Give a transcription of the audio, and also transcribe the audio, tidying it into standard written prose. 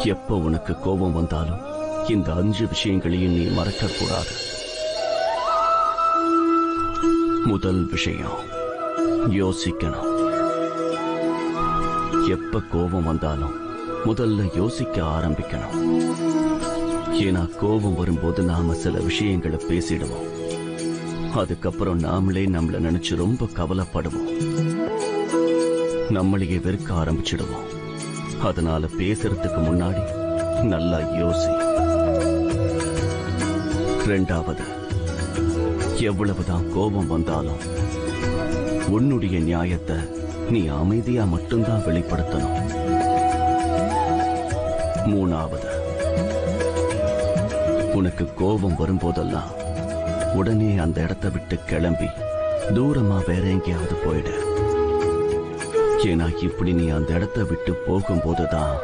எப்ப உனக்கு கோபம் வந்தாலும் இந்த 5 விஷயங்களையும் நீ மறக்கக்கூடாது. முதல் விஷயம், யோசிக்கணும். எப்ப கோபம் வந்தாலும் முதல்ல யோசிக்க ஆரம்பிக்கணும். ஏன்னா கோபம் வரும்போது நாம சில விஷயங்களை பேசிடுவோம். அதுக்கப்புறம் நாமளே நம்மள நினைச்சு ரொம்ப கவலைப்படுவோம். நம்மளையே வெறுக்க ஆரம்பிச்சிடுவோம். அதனால பேசுறதுக்கு முன்னாடி நல்லா யோசி. இரண்டாவது, எவ்வளவுதான் கோபம் வந்தாலும் உன்னுடைய நியாயத்தை நீ அமைதியா மட்டும்தான் வெளிப்படுத்தணும். மூணாவது, உனக்கு கோபம் வரும்போதெல்லாம் உடனே அந்த இடத்தை விட்டு கிளம்பி தூரமா வேற எங்கேயாவது போயிடு. ஏன்னா இப்படி நீ அந்த இடத்தை விட்டு போகும்போதுதான்